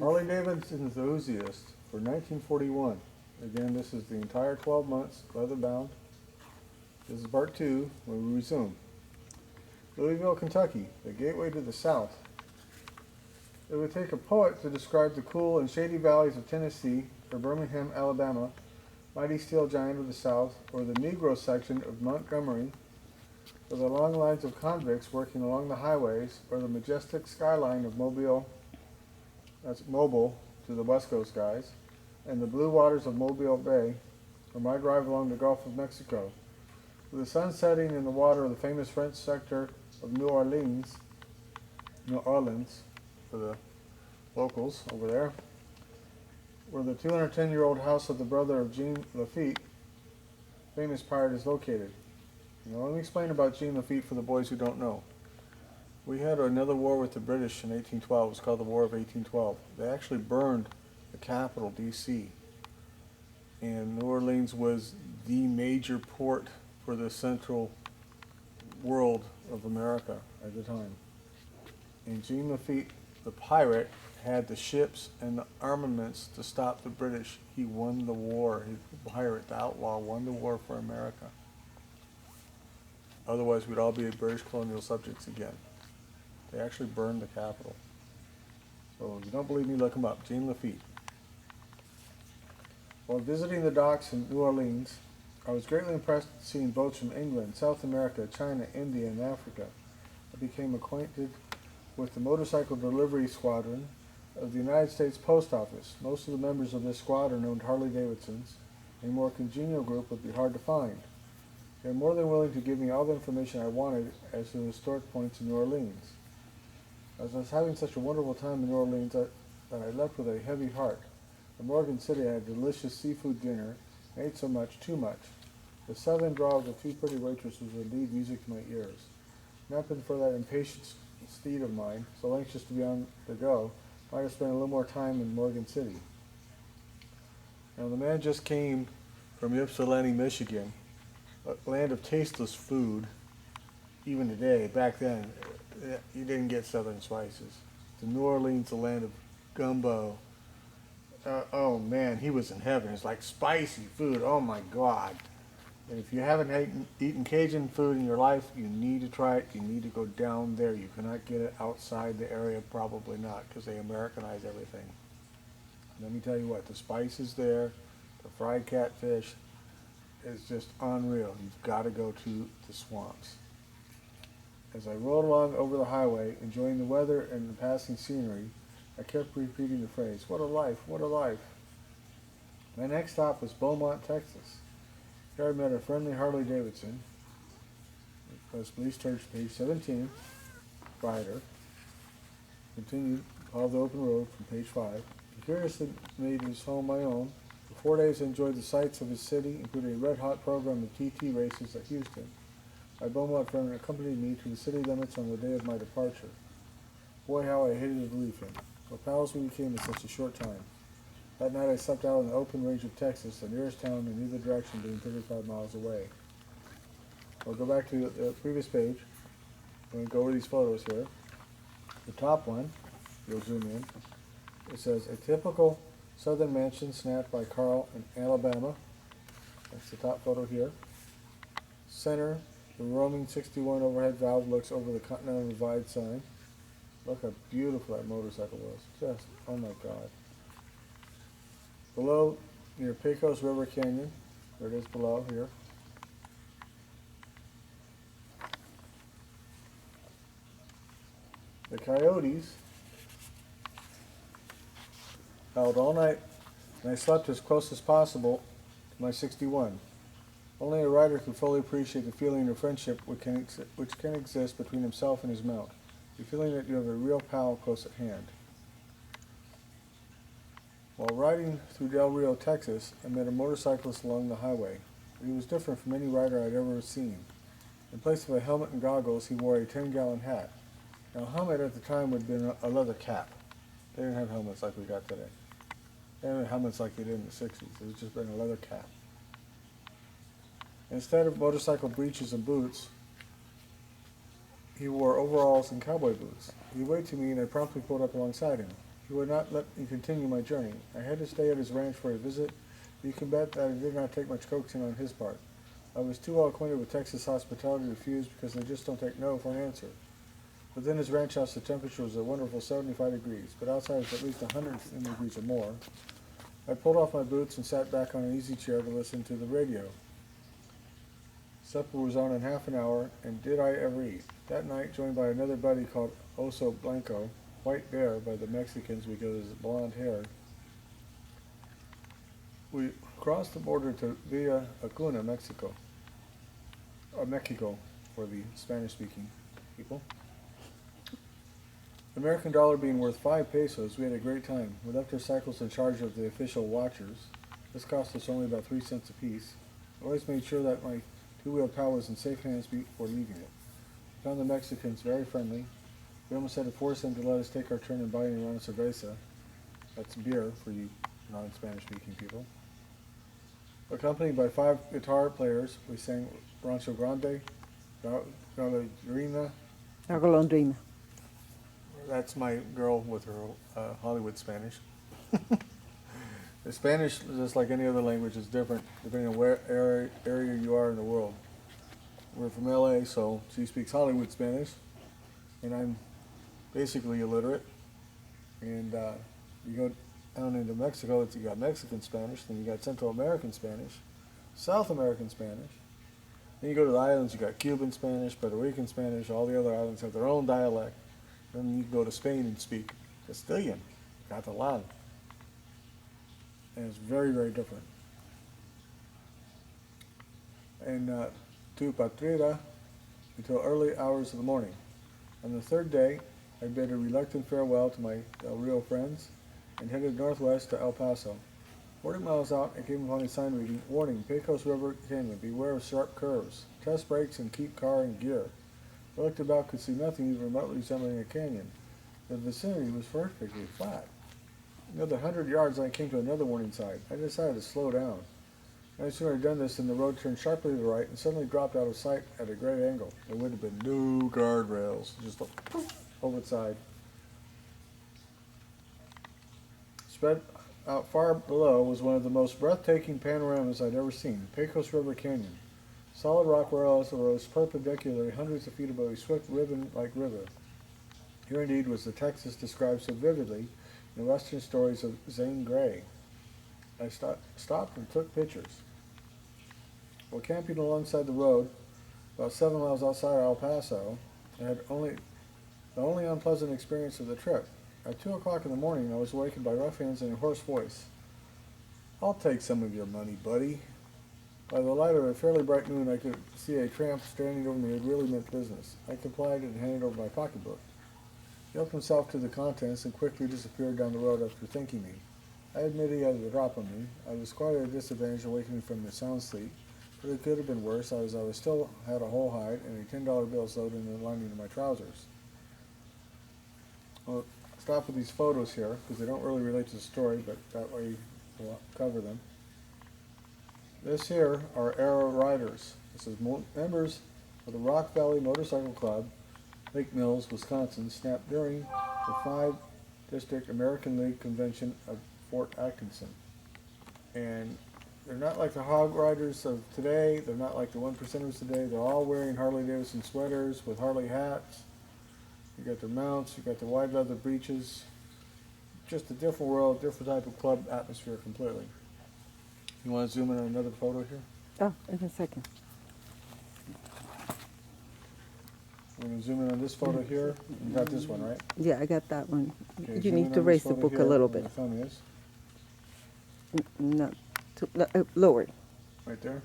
Harley Davidson Enthusiast for 1941. Again, this is the entire 12 months, leather bound. This is part 2, when we resume. Louisville, Kentucky, the gateway to the South. It would take a poet to describe the cool and shady valleys of Tennessee, or Birmingham, Alabama, mighty steel giant of the South, or the Negro section of Montgomery, or the long lines of convicts working along the highways, or the majestic skyline of Mobile, that's Mobile to the West Coast guys, and the blue waters of Mobile Bay, or my drive along the Gulf of Mexico. With the sun setting in the water of the famous French sector of New Orleans for the locals over there, where the 210-year-old house of the brother of Jean Lafitte, famous pirate, is located. Now let me explain about Jean Lafitte for the boys who don't know. We had another war with the British in 1812. It was called the War of 1812. They actually burned the capital, D.C. And New Orleans was the major port for the central world of America at the time. And Jean Lafitte, the pirate, had the ships and the armaments to stop the British. He won the war. The pirate, the outlaw, won the war for America. Otherwise, we'd all be British colonial subjects again. They actually burned the capital. So if you don't believe me, look him up. Jean Lafitte. While visiting the docks in New Orleans, I was greatly impressed seeing boats from England, South America, China, India, and Africa. I became acquainted with the motorcycle delivery squadron of the United States Post Office. Most of the members of this squadron owned Harley Davidsons. A more congenial group would be hard to find. They were more than willing to give me all the information I wanted as to the historic points in New Orleans. As I was having such a wonderful time in New Orleans that I left with a heavy heart. In Morgan City I had a delicious seafood dinner and ate so much, too much. The southern drawl of the two pretty waitresses was indeed music to my ears. Not been for that impatient steed of mine, so anxious to be on the go, might have spent a little more time in Morgan City. Now the man just came from Ypsilanti, Michigan, a land of tasteless food. Even today, back then, you didn't get southern spices. To New Orleans, the land of gumbo. Oh man, he was in heaven. It's like spicy food. Oh my God. And if you haven't eaten Cajun food in your life, you need to try it. You need to go down there. You cannot get it outside the area, probably not, because they Americanize everything. Let me tell you what, the spices there, the fried catfish, is just unreal. You've got to go to the swamps. As I rolled along over the highway, enjoying the weather and the passing scenery, I kept repeating the phrase, "What a life, what a life." My next stop was Beaumont, Texas. Here I met a friendly Harley Davidson, West Police Church, page 17, rider. Continued, followed the open road from page 5. He curiously made his home my own. For 4 days I enjoyed the sights of his city, including a red-hot program of TT races at Houston. My Beaumont friend accompanied me to the city limits on the day of my departure. Boy, how I hated to leave him. What pals we became in such a short time. That night I slept out on the open range of Texas, the nearest town in either direction being 35 miles away. We'll go back to the previous page. I'm going to go over these photos here. The top one, you'll zoom in. It says, a typical southern mansion snapped by Carl in Alabama. That's the top photo here. Center, the roaming 61 overhead valve looks over the Continental Divide sign. Look how beautiful that motorcycle was. Just, oh my God. Below, near Pecos River Canyon, there it is below here. The coyotes howled all night, and I slept as close as possible to my 61. Only a rider can fully appreciate the feeling of friendship which can exist between himself and his mount. The feeling that you have a real pal close at hand. While riding through Del Rio, Texas, I met a motorcyclist along the highway. He was different from any rider I'd ever seen. In place of a helmet and goggles, he wore a 10-gallon hat. Now, a helmet at the time would have been a leather cap. They didn't have helmets like we got today. They didn't have helmets like they did in the 60s. It was just been a leather cap. Instead of motorcycle breeches and boots, he wore overalls and cowboy boots. He waved to me and I promptly pulled up alongside him. He would not let me continue my journey. I had to stay at his ranch for a visit. You can bet that it did not take much coaxing on his part. I was too well acquainted with Texas hospitality to refuse because they just don't take no for an answer. Within his ranch house, the temperature was a wonderful 75 degrees, but outside it was at least 100 degrees or more. I pulled off my boots and sat back on an easy chair to listen to the radio. Supper was on in half an hour, and did I ever eat. That night, joined by another buddy called Oso Blanco, White Bear by the Mexicans because of his blonde hair, we crossed the border to Villa Acuna, Mexico. Mexico for the Spanish-speaking people. The American dollar being worth 5 pesos, we had a great time. We left our cycles in charge of the official watchers. This cost us only about 3 cents apiece. I always made sure that my two-wheel pal was in safe hands before leaving it. We found the Mexicans very friendly. We almost had to force them to let us take our turn in buying a round of cerveza. That's beer for you non-Spanish-speaking people. Accompanied by 5 guitar players, we sang Rancho Grande, Golondrina. Golondrina. That's my girl with her Hollywood Spanish. The Spanish, just like any other language, is different depending on where area you are in the world. We're from LA, so she speaks Hollywood Spanish, and I'm basically illiterate. And you go down into Mexico, you got Mexican Spanish, then you got Central American Spanish, South American Spanish. Then you go to the islands, you got Cuban Spanish, Puerto Rican Spanish, all the other islands have their own dialect. Then you go to Spain and speak Castilian, Catalan. And it's very, very different. And to Patrera until early hours of the morning. On the third day, I bid a reluctant farewell to my Del Rio friends and headed northwest to El Paso. 40 miles out, I came upon a sign reading, "Warning, Pecos River Canyon, beware of sharp curves. Test brakes and keep car in gear." I looked about, could see nothing even remotely resembling a canyon. The vicinity was perfectly flat. Another 100 yards and I came to another warning sign. I decided to slow down. No sooner had done this than the road turned sharply to the right and suddenly dropped out of sight at a great angle. There would have been no guardrails, just over the side. Spread out far below was one of the most breathtaking panoramas I'd ever seen, Pecos River Canyon. Solid rock walls rose perpendicularly hundreds of feet above a swift ribbon-like river. Here indeed was the Texas described so vividly in the Western stories of Zane Grey. I stopped and took pictures. While camping alongside the road, about 7 miles outside El Paso, I had the only unpleasant experience of the trip. At 2 o'clock in the morning, I was awakened by rough hands and a hoarse voice. "I'll take some of your money, buddy." By the light of a fairly bright moon, I could see a tramp standing over me who really meant business. I complied and handed over my pocketbook. He helped himself to the contents and quickly disappeared down the road after thanking me. I admit he had the drop on me. I was quite at a disadvantage awakening from the sound sleep, but it could have been worse, as I still had a whole hide and a $10 bill sewed in the lining of my trousers. I'll stop with these photos here because they don't really relate to the story, but that way we'll cover them. This here are Arrow Riders. This is members of the Rock Valley Motorcycle Club, Lake Mills, Wisconsin, snapped during the 5-district American League Convention of Fort Atkinson. And they're not like the hog riders of today. They're not like the 1%ers today. They're all wearing Harley-Davidson sweaters with Harley hats. You got their mounts. You got the wide leather breeches. Just a different world, different type of club atmosphere completely. You want to zoom in on another photo here? Oh, in a second. We're going to zoom in on this photo here. You got this one, right? Yeah, I got that one. Okay, You zoom need in to on this raise the photo book a here little where bit. the thumb is. No, lower. Right there?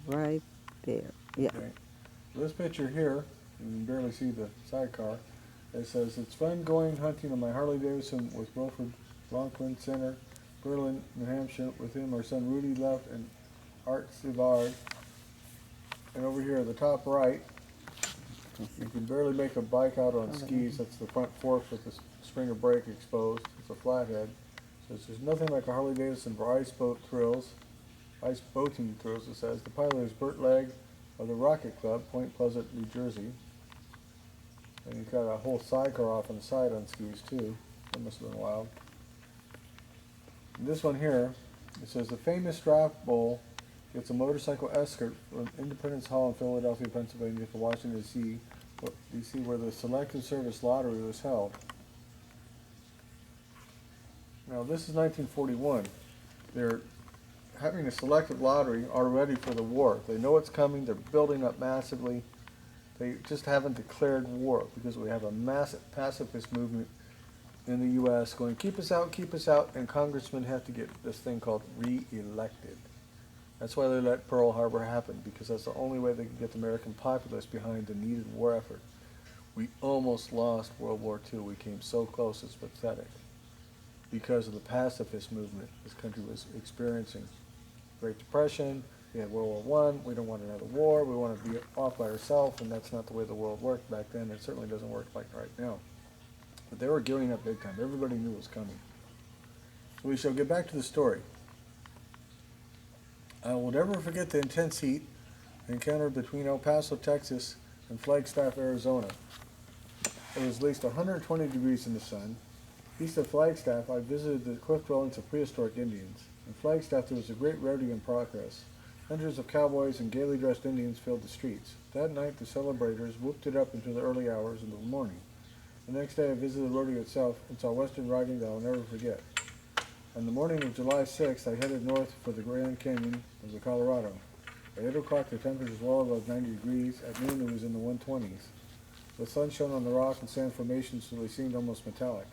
Right there. Yeah. Okay. So this picture here, you can barely see the sidecar. It says, "It's fun going hunting on my Harley-Davidson with Wilfred Bronquin Center, Berlin, New Hampshire. With him, our son Rudy left and Art Sivard." And over here, the top right, you can barely make a bike out on skis. That's the front fork with the springer brake exposed. It's a flathead. So there's nothing like a Harley-Davidson for ice boating thrills, it says. The pilot is Burt Legg of the Rocket Club, Point Pleasant, New Jersey. And you've got a whole sidecar off on the side on skis, too. That must have been wild. And this one here, it says the famous draft bull gets a motorcycle escort from Independence Hall in Philadelphia, Pennsylvania to Washington, D.C., where the Selective Service Lottery was held. Now, this is 1941. They're having a selective lottery already for the war. They know it's coming. They're building up massively. They just haven't declared war because we have a massive pacifist movement in the U.S. going, keep us out, and congressmen have to get this thing called re-elected. That's why they let Pearl Harbor happen, because that's the only way they could get the American populace behind the needed war effort. We almost lost World War II. We came so close, it's pathetic. Because of the pacifist movement this country was experiencing. Great Depression, we had World War I, we don't want another war, we want to be off by ourselves, and that's not the way the world worked back then. It certainly doesn't work like right now. But they were gearing up big time. Everybody knew it was coming. So we shall get back to the story. I will never forget the intense heat encountered between El Paso, Texas, and Flagstaff, Arizona. It was at least 120 degrees in the sun. East of Flagstaff, I visited the cliff dwellings of prehistoric Indians. In Flagstaff, there was a great rodeo in progress. Hundreds of cowboys and gaily dressed Indians filled the streets. That night, the celebrators whooped it up into the early hours of the morning. The next day, I visited the rodeo itself and saw western riding that I'll never forget. On the morning of July 6th, I headed north for the Grand Canyon of the Colorado. At 8 o'clock, the temperature was well above 90 degrees. At noon, it was in the 120s. The sun shone on the rock and sand formations so they seemed almost metallic.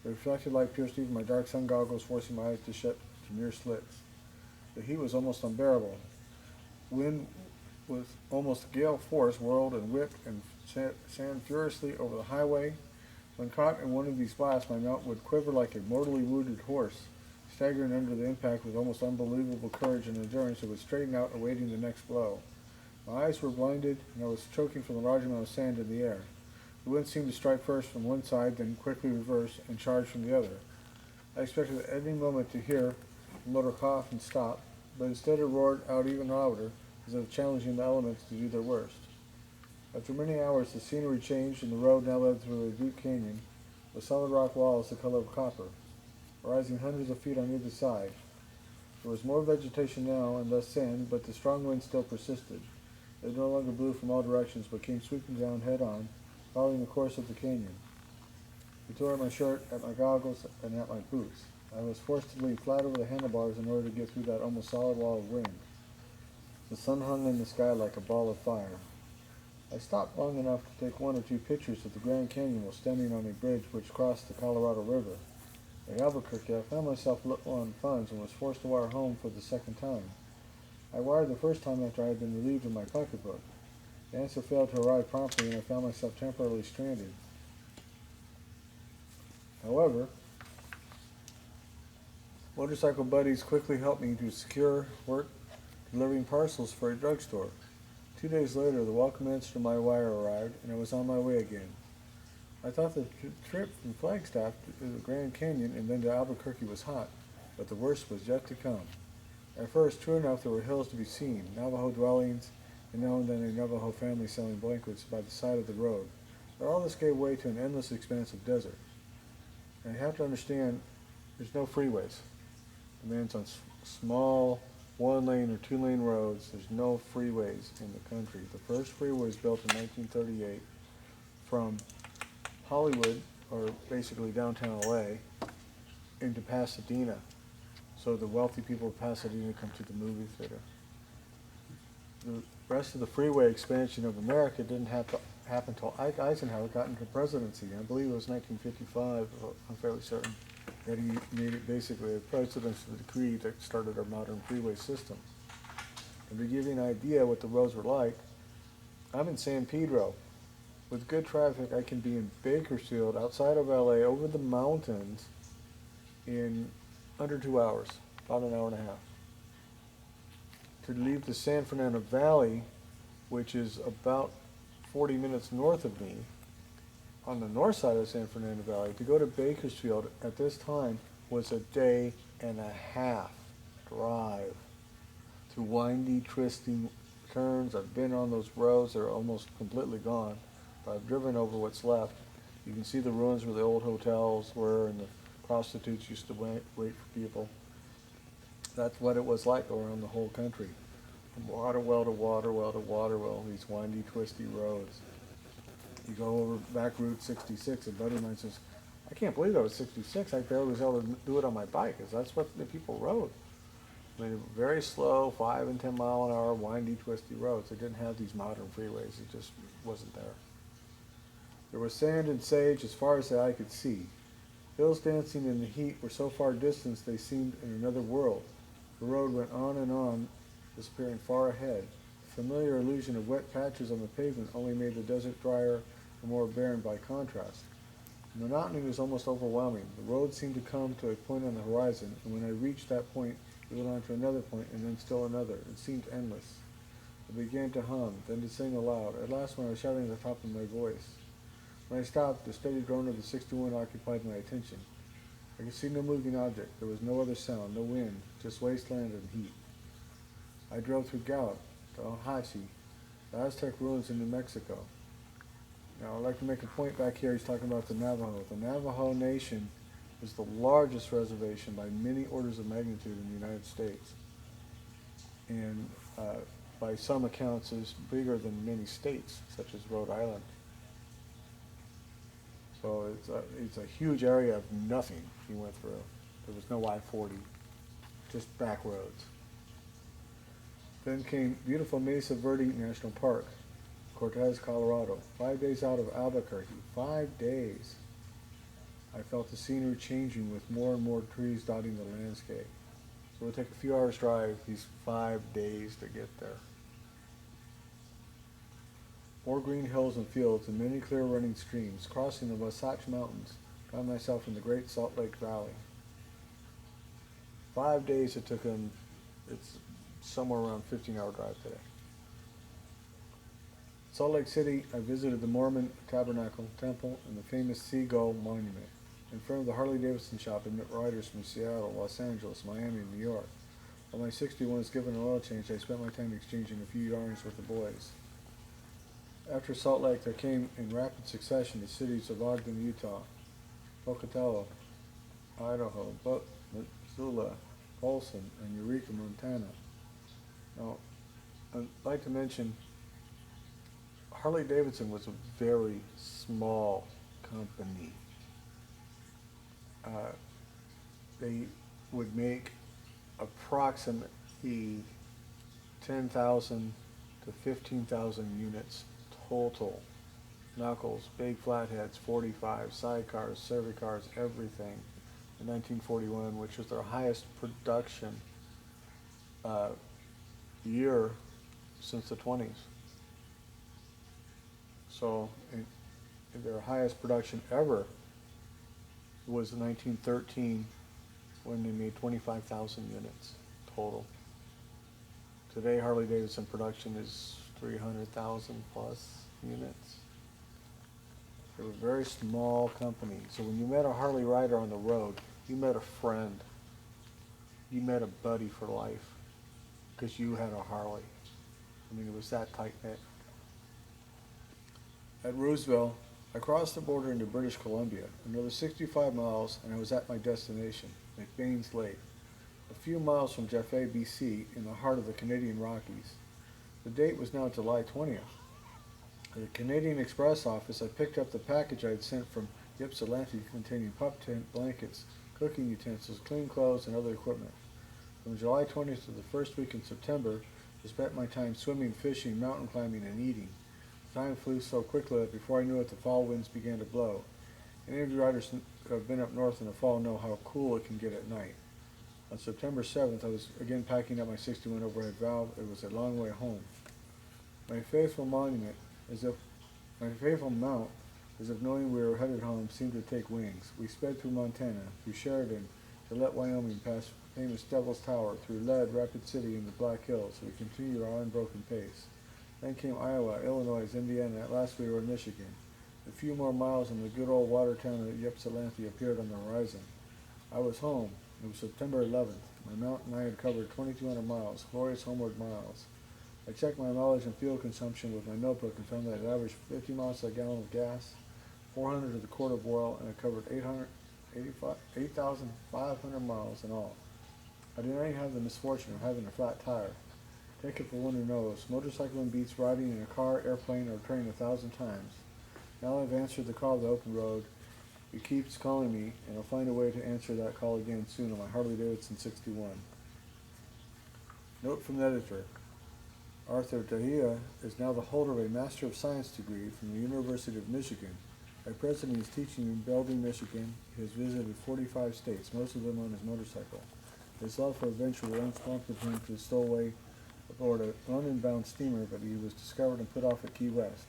The reflected light pierced even my dark sun goggles, forcing my eyes to shut to mere slits. The heat was almost unbearable. Wind with almost gale force whirled and whipped and sand furiously over the highway. When caught in one of these blasts, my mount would quiver like a mortally wounded horse. Staggering under the impact with almost unbelievable courage and endurance, it would straighten out, awaiting the next blow. My eyes were blinded, and I was choking from the large amount of sand in the air. The wind seemed to strike first from one side, then quickly reverse and charge from the other. I expected at any moment to hear the motor cough and stop, but instead it roared out even louder, as if challenging the elements to do their worst. After many hours, the scenery changed, and the road now led through a deep canyon, with solid rock walls the color of copper, rising hundreds of feet on either side. There was more vegetation now and less sand, but the strong wind still persisted. It no longer blew from all directions, but came sweeping down head-on, following the course of the canyon. It tore at my shirt, at my goggles, and at my boots. I was forced to lean flat over the handlebars in order to get through that almost solid wall of wind. The sun hung in the sky like a ball of fire. I stopped long enough to take one or two pictures of the Grand Canyon while standing on a bridge which crossed the Colorado River. In Albuquerque, I found myself low on funds and was forced to wire home for the second time. I wired the first time after I had been relieved of my pocketbook. The answer failed to arrive promptly, and I found myself temporarily stranded. However, motorcycle buddies quickly helped me to secure work delivering parcels for a drugstore. 2 days later, the welcome answer to my wire arrived, and I was on my way again. I thought the trip from Flagstaff to the Grand Canyon and then to Albuquerque was hot, but the worst was yet to come. At first, true enough, there were hills to be seen, Navajo dwellings, and now and then a Navajo family selling blankets by the side of the road. But all this gave way to an endless expanse of desert. And you have to understand, there's no freeways. The man's on small 1-lane or 2-lane roads. There's no freeways in the country. The first freeway was built in 1938 from Hollywood, or basically downtown LA, into Pasadena. So the wealthy people of Pasadena come to the movie theater. The rest of the freeway expansion of America didn't happen until Ike Eisenhower got into presidency. I believe it was 1955, I'm fairly certain, that he made it basically a presidential decree that started our modern freeway system. And to give you an idea what the roads were like, I'm in San Pedro. With good traffic, I can be in Bakersfield, outside of LA, over the mountains, in under 2 hours, about an hour and a half. To leave the San Fernando Valley, which is about 40 minutes north of me, on the north side of the San Fernando Valley, to go to Bakersfield at this time was a day and a half drive through windy, twisting turns. I've been on those roads, they're almost completely gone, but I've driven over what's left. You can see the ruins where the old hotels were and the prostitutes used to wait for people. That's what it was like around the whole country. From water well to water well to water well, these windy, twisty roads. You go over back Route 66, and a buddy of mine says, I can't believe that was 66. I barely was able to do it on my bike, because that's what the people rode. I mean, very slow, 5 and 10 mile an hour, windy, twisty roads. They didn't have these modern freeways. It just wasn't there. There was sand and sage as far as the eye could see. Hills dancing in the heat were so far distant they seemed in another world. The road went on, disappearing far ahead. The familiar illusion of wet patches on the pavement only made the desert drier and more barren by contrast. The monotony was almost overwhelming. The road seemed to come to a point on the horizon, and when I reached that point, it went on to another point, and then still another. It seemed endless. I began to hum, then to sing aloud. At last, when I was shouting at the top of my voice. When I stopped, the steady drone of the 61 occupied my attention. I could see no moving object. There was no other sound, no wind, just wasteland and heat. I drove through Gallup, to Ohachi, the Aztec ruins in New Mexico. Now, I'd like to make a point back here. He's talking about the Navajo. The Navajo Nation is the largest reservation by many orders of magnitude in the United States. And by some accounts is bigger than many states, such as Rhode Island. So it's a huge area of nothing he went through. There was no I-40, just back roads. Then came beautiful Mesa Verde National Park, Cortez, Colorado. 5 days out of Albuquerque. 5 days. I felt the scenery changing with more and more trees dotting the landscape. So it would take a few hours drive, these 5 days to get there. More green hills and fields and many clear running streams. Crossing the Wasatch Mountains, found myself in the Great Salt Lake Valley. 5 days it took him. It's somewhere around 15-hour drive today. Salt Lake City, I visited the Mormon Tabernacle Temple and the famous Seagull Monument. In front of the Harley Davidson shop, I met riders from Seattle, Los Angeles, Miami, and New York. While my 61 was given an oil change, I spent my time exchanging a few yarns with the boys. After Salt Lake, there came in rapid succession the cities of Ogden, Utah, Pocatello, Idaho, Missoula, Folsom, and Eureka, Montana. Now, I'd like to mention Harley Davidson was a very small company. They would make approximately 10,000 to 15,000 units total. Knuckles, big flatheads, 45, sidecars, servicars, everything in 1941, which was their highest production year since the 20s. So their highest production ever was in 1913 when they made 25,000 units total. Today Harley Davidson production is 300,000 plus units. They were a very small company. So when you met a Harley rider on the road, you met a friend. You met a buddy for life because you had a Harley. I mean, it was that tight-knit. At Roosevelt, I crossed the border into British Columbia, another 65 miles, and I was at my destination, McBain's Lake, a few miles from Jaffe, BC, in the heart of the Canadian Rockies. The date was now July 20th. At the Canadian Express office, I picked up the package I had sent from Ypsilanti containing pup tent, blankets, cooking utensils, clean clothes, and other equipment. From July 20th to the first week in September, I spent my time swimming, fishing, mountain climbing, and eating. Time flew so quickly that before I knew it, the fall winds began to blow. Any of you riders who have been up north in the fall know how cool it can get at night. On September 7th, I was again packing up my 61 overhead valve. It was a long way home. My faithful mount, as if knowing we were headed home, seemed to take wings. We sped through Montana, through Sheridan, Gillette, Wyoming, past famous Devil's Tower, through Lead, Rapid City, and the Black Hills. We continued our unbroken pace. Then came Iowa, Illinois, Indiana. At last we were in Michigan. A few more miles and the good old water town of Ypsilanti appeared on the horizon. I was home. It was September 11th. My mount and I had covered 2,200 miles, glorious homeward miles. I checked my mileage and fuel consumption with my notebook and found that I averaged 50 miles a gallon of gas, 400 at the Quart of Oil, and I covered 8,500 miles in all. I did not even have the misfortune of having a flat tire. Take it for one who knows. Motorcycling beats riding in a car, airplane, or train 1,000 times. Now I've answered the call of the open road. It keeps calling me, and I'll find a way to answer that call again soon on my Harley Davidson 61. Note from the editor. Arthur Dahia is now the holder of a Master of Science degree from the University of Michigan. At present, he is teaching in Belding, Michigan. He has visited 45 states, most of them on his motorcycle. His love for adventure once prompted him to stow away aboard a London-bound steamer, but he was discovered and put off at Key West.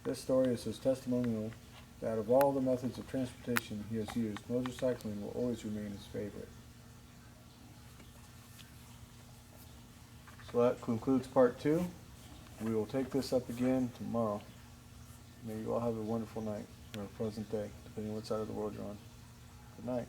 This story is his testimonial that of all the methods of transportation he has used, motorcycling will always remain his favorite. So that concludes part 2. We will take this up again tomorrow. May you all have a wonderful night or a pleasant day, depending on what side of the world you're on. Good night.